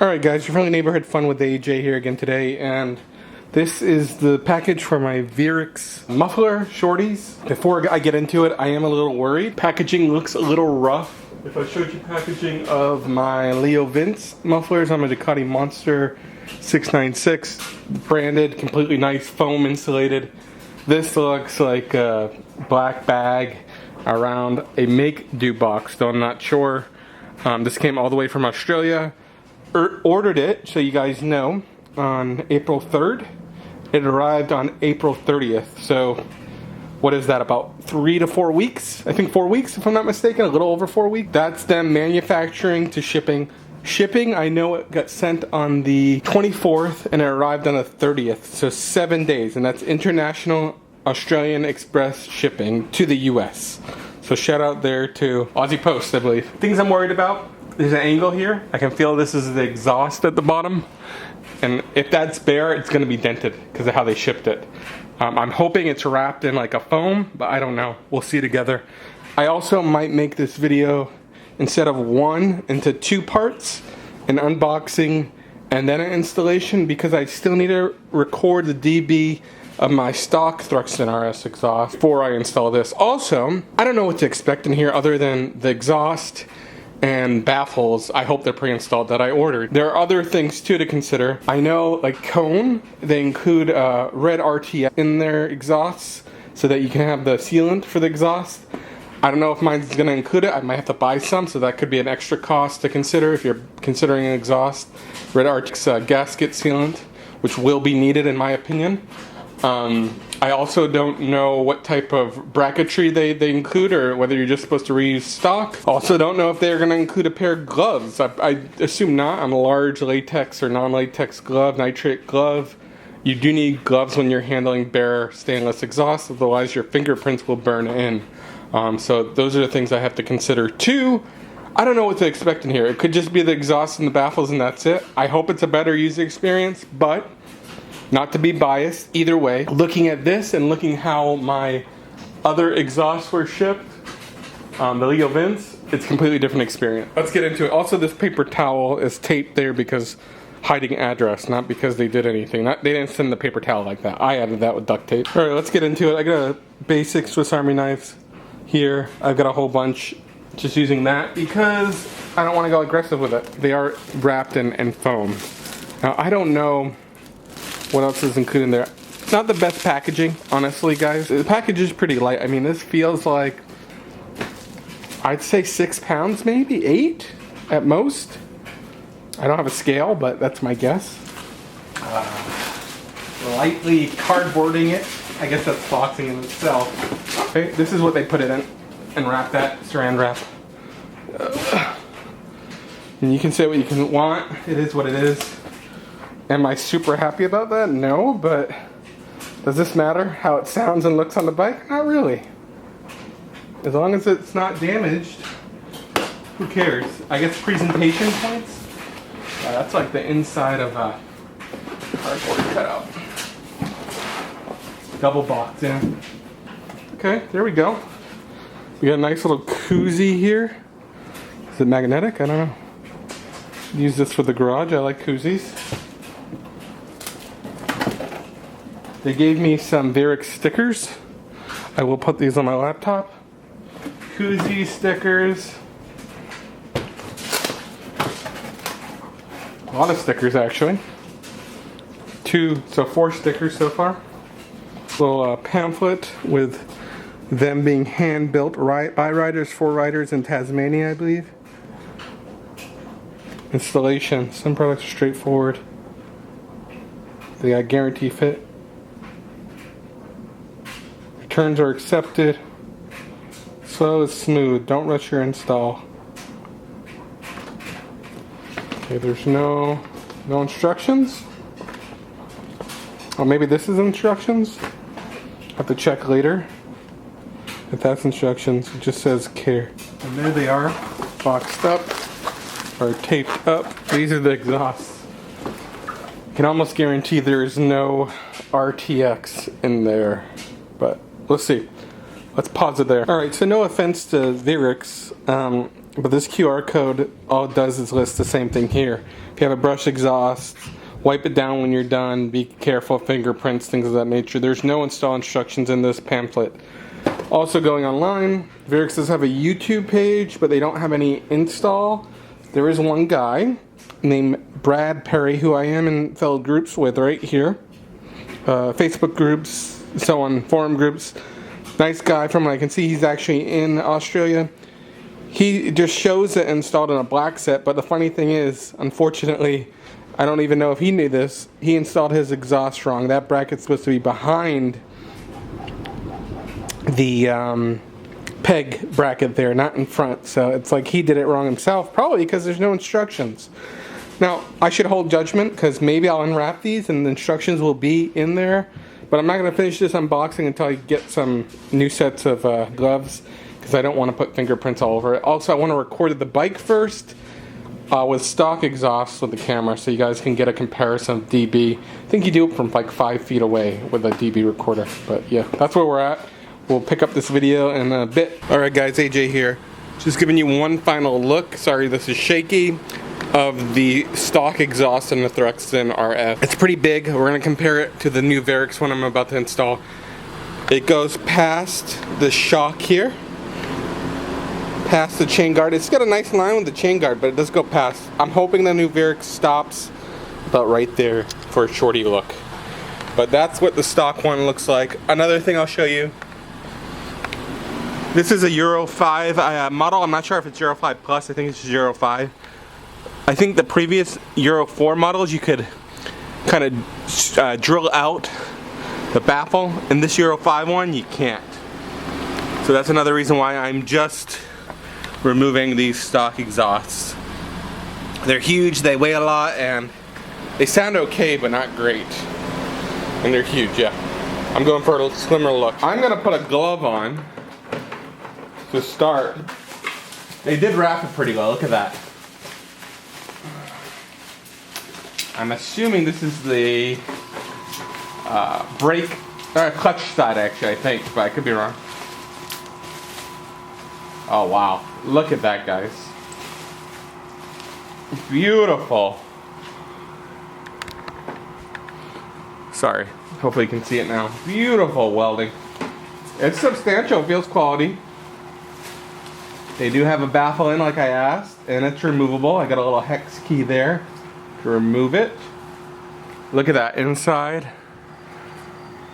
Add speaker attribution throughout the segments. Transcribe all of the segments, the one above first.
Speaker 1: Alright guys, your friendly neighborhood Fun with AJ here again today, and this is the package for my Verex muffler shorties. Before I get into it, I am a little worried. Packaging looks a little rough. If I showed you packaging of my Leo Vince mufflers, I'm a Ducati Monster 696, branded, completely nice, foam insulated. This looks like a black bag around a make-do box, though I'm not sure. This came all the way from Australia. Ordered it, so you guys know, on April 3rd. It arrived on April 30th. So, what is that, about 3 to 4 weeks? I think 4 weeks, if I'm not mistaken, a little over 4 weeks. That's them manufacturing to shipping. Shipping, I know it got sent on the 24th and it arrived on the 30th. So 7 days, and that's international Australian Express shipping to the US. So shout out there to Aussie Post, I believe. Things I'm worried about. There's an angle here. I can feel this is the exhaust at the bottom. And if that's bare, it's going to be dented because of how they shipped it. I'm hoping it's wrapped in like a foam, but I don't know. We'll see together. I also might make this video, instead of one, into 2 parts. An unboxing and then an installation, because I still need to record the dB of my stock Thruxton RS exhaust before I install this. Also, I don't know what to expect in here other than the exhaust and baffles. I hope they're pre-installed that I ordered. There are other things too to consider. I know, like cone, they include red RTF in their exhausts so that you can have the sealant for the exhaust. I don't know if mine's gonna include it. I might have to buy some, so that could be an extra cost to consider if you're considering an exhaust. Red RTX gasket sealant, which will be needed in my opinion. I also don't know what type of bracketry they include, or whether you're just supposed to reuse stock. Also don't know if they're going to include a pair of gloves. I assume not. On a large latex or non-latex glove, nitrate glove. You do need gloves when you're handling bare stainless exhaust, otherwise your fingerprints will burn in. So those are the things I have to consider too. I don't know what to expect in here. It could just be the exhaust and the baffles and that's it. I hope it's a better user experience, but not to be biased, either way, looking at this and looking how my other exhausts were shipped, the Leo Vince, it's a completely different experience. Let's get into it. Also, this paper towel is taped there because hiding address, not because they did anything. They didn't send the paper towel like that. I added that with duct tape. All right, let's get into it. I got a basic Swiss Army knife here. I've got a whole bunch just using that because I don't want to go aggressive with it. They are wrapped in foam. Now, I don't know what else is included in there. It's not the best packaging, honestly, guys. The package is pretty light. I mean, this feels like, I'd say 6 pounds, maybe 8 at most. I don't have a scale, but that's my guess. Lightly cardboarding it. I guess that's boxing in itself. Okay, this is what they put it in and wrap that saran wrap. And you can say what you can want. It is what it is. Am I super happy about that? No, but does this matter how it sounds and looks on the bike? Not really. As long as it's not damaged, who cares? I guess presentation points. That's like the inside of a cardboard cutout. Double box in. Okay, there we go. We got a nice little koozie here. Is it magnetic? I don't know. Use this for the garage. I like koozies. They gave me some Verex stickers. I will put these on my laptop. Koozie stickers. A lot of stickers actually. 4 stickers so far. Little pamphlet with them being hand built by riders for riders in Tasmania, I believe. Installation. Some products are straightforward. They got guarantee fit. Returns are accepted. Slow is smooth. Don't rush your install. Okay, there's no instructions. Oh, maybe this is instructions? Have to check later. If that's instructions, it just says care. And there they are, boxed up, or taped up. These are the exhausts. I can almost guarantee there is no RTX in there, but let's see. Let's pause it there. Alright, so no offense to Verex. But this QR code, all it does is list the same thing here. If you have a brushed exhaust, wipe it down when you're done, be careful, fingerprints, things of that nature. There's no install instructions in this pamphlet. Also going online, Verex does have a YouTube page, but they don't have any install. There is one guy named Brad Perry, who I am in fellow groups with right here. Facebook groups, so on, forum groups. Nice guy. From what I can see, he's actually in Australia. He just shows it installed in a black set, but the funny thing is, unfortunately, I don't even know if he knew this, he installed his exhaust wrong. That bracket's supposed to be behind the peg bracket there, not in front. So it's like he did it wrong himself, probably because there's no instructions. Now, I should hold judgment because maybe I'll unwrap these and the instructions will be in there. But I'm not going to finish this unboxing until I get some new sets of gloves, because I don't want to put fingerprints all over it. Also, I want to record the bike first with stock exhausts with the camera so you guys can get a comparison of dB. I think you do it from like 5 feet away with a dB recorder. But yeah, that's where we're at. We'll pick up this video in a bit. Alright guys, AJ here. Just giving you one final look. Sorry this is shaky. Of the stock exhaust in the Thruxton RS. It's pretty big. We're going to compare it to the new Verex one I'm about to install. It goes past the shock here, past the chain guard. It's got a nice line with the chain guard, but it does go past. I'm hoping the new Verex stops about right there for a Shorty look. But that's what the stock one looks like. Another thing I'll show you. This is a Euro 5 model. I'm not sure if it's Euro 5 Plus. I think it's Euro 5. I think the previous Euro 4 models you could kind of drill out the baffle. In this Euro 5 one you can't. So that's another reason why I'm just removing these stock exhausts. They're huge, they weigh a lot, and they sound okay but not great. And they're huge, yeah. I'm going for a slimmer look. I'm going to put a glove on to start. They did wrap it pretty well, look at that. I'm assuming this is the brake, clutch side actually, I think, but I could be wrong. Oh wow, look at that guys. Beautiful. Sorry, hopefully you can see it now. Beautiful welding. It's substantial, it feels quality. They do have a baffle in like I asked, and it's removable. I got a little hex key there to remove it. Look at that inside.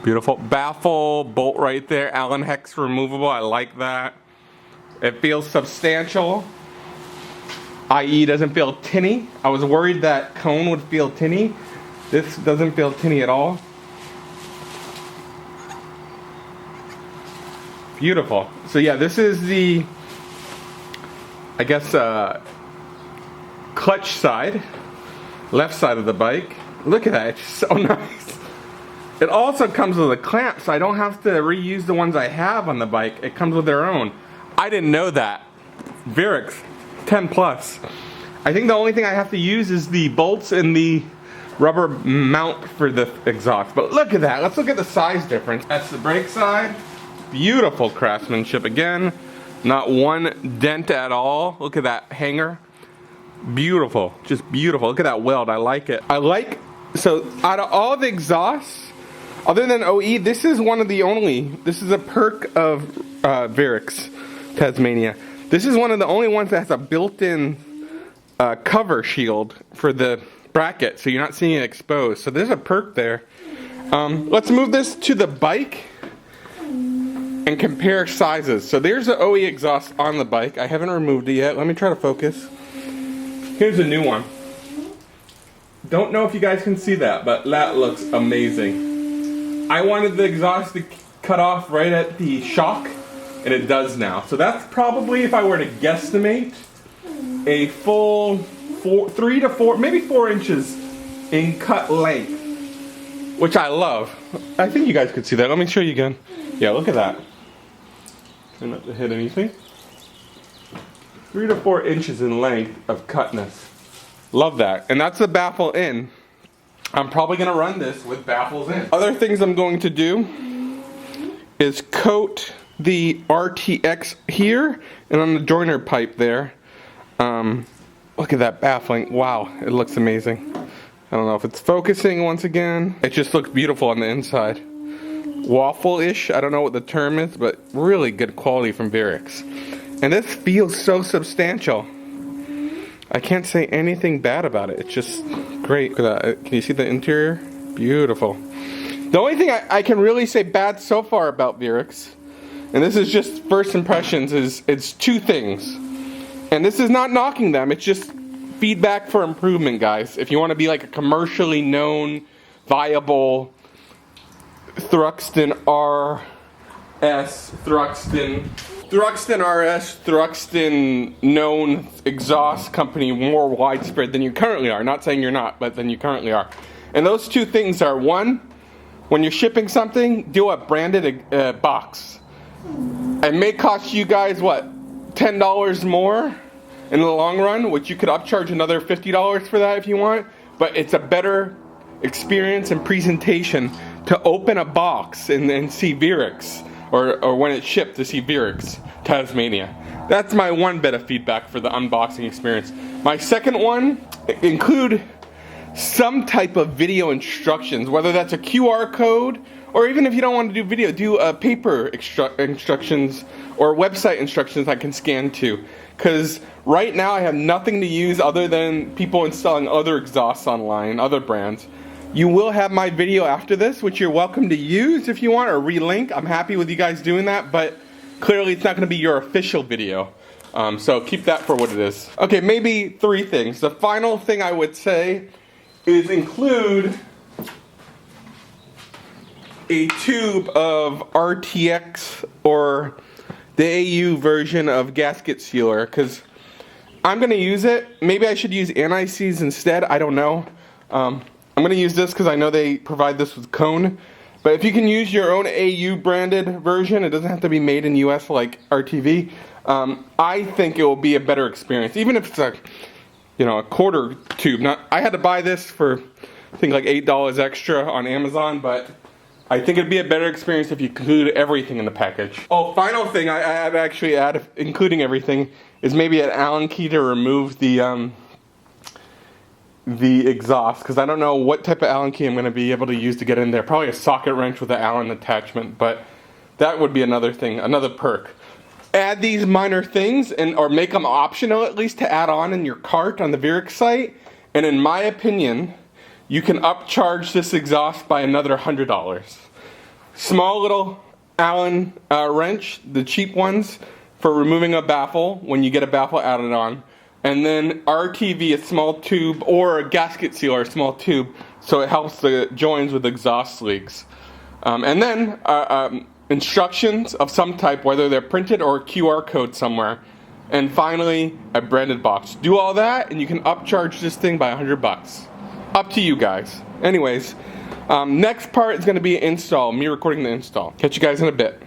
Speaker 1: Beautiful. Baffle bolt right there. Allen hex removable. I like that. It feels substantial. i.e. doesn't feel tinny. I was worried that cone would feel tinny. This doesn't feel tinny at all. Beautiful. So yeah, this is the, I guess, clutch side. Left side of the bike. Look at that, it's so nice. It also comes with a clamp, so I don't have to reuse the ones I have on the bike. It comes with their own. I didn't know that. Verex 10 plus. I think the only thing I have to use is the bolts and the rubber mount for the exhaust. But look at that, let's look at the size difference. That's the brake side. Beautiful craftsmanship again. Not one dent at all. Look at that hanger. Beautiful, just beautiful. Look at that weld, I like it. So out of all the exhausts, other than OE, this is one of the only, this is a perk of Verex Tasmania. This is one of the only ones that has a built-in cover shield for the bracket, so you're not seeing it exposed. So there's a perk there. Let's move this to the bike and compare sizes. So there's the OE exhaust on the bike. I haven't removed it yet. Let me try to focus. Here's a new one. Don't know if you guys can see that, but that looks amazing. I wanted the exhaust to cut off right at the shock, and it does now. So that's probably, if I were to guesstimate, a full 3 to 4, maybe 4 inches in cut length, which I love. I think you guys could see that. Let me show you again. Yeah, look at that. Try not to hit anything. 3 to 4 inches in length of cutness. Love that. And that's the baffle in. I'm probably going to run this with baffles in. Other things I'm going to do is coat the RTX here and on the joiner pipe there Look at that baffling. Wow, it looks amazing. I don't know if it's focusing once again. It just looks beautiful on the inside. Waffle-ish, I don't know what the term is, but really good quality from Verex. And this feels so substantial. I can't say anything bad about it. It's just great. Look at that. Can you see the interior? Beautiful. The only thing I can really say bad so far about Verex, and this is just first impressions, is it's two things. And this is not knocking them, it's just feedback for improvement, guys. If you want to be like a commercially known, viable Thruxton RS, Thruxton known exhaust company more widespread than you currently are. Not saying you're not, but than you currently are. And those two things are, one, when you're shipping something, do a branded box. It may cost you guys, what, $10 more in the long run, which you could upcharge another $50 for that if you want, but it's a better experience and presentation to open a box and see Verex, or when it's shipped to see Verex Tasmania. That's my one bit of feedback for the unboxing experience. My second one, include some type of video instructions, whether that's a QR code, or even if you don't want to do video, do paper instructions or website instructions I can scan to. Because right now I have nothing to use other than people installing other exhausts online, other brands. You will have my video after this, which you're welcome to use if you want, or relink. I'm happy with you guys doing that, but clearly it's not going to be your official video. So keep that for what it is. Okay, maybe three things. The final thing I would say is include a tube of RTX or the AU version of gasket sealer, because I'm going to use it. Maybe I should use anti-seize instead. I don't know. I'm going to use this because I know they provide this with cone. But if you can use your own AU branded version, it doesn't have to be made in US like RTV. I think it will be a better experience, even if it's a, a quarter tube. I had to buy this for I think like $8 extra on Amazon, but I think it'd be a better experience if you include everything in the package. Oh, final thing I'd actually add, including everything, is maybe an Allen key to remove the exhaust, because I don't know what type of Allen key I'm going to be able to use to get in there. Probably a socket wrench with an Allen attachment, but that would be another thing, another perk. Add these minor things, or make them optional at least to add on in your cart on the Verex site, and in my opinion, you can upcharge this exhaust by another $100. Small little Allen wrench, the cheap ones, for removing a baffle when you get a baffle added on. And then RTV, a small tube, or a gasket sealer, a small tube, so it helps the joins with exhaust leaks. And then instructions of some type, whether they're printed or a QR code somewhere. And finally, a branded box. Do all that, and you can upcharge this thing by $100. Up to you guys. Anyways, next part is going to be install, me recording the install. Catch you guys in a bit.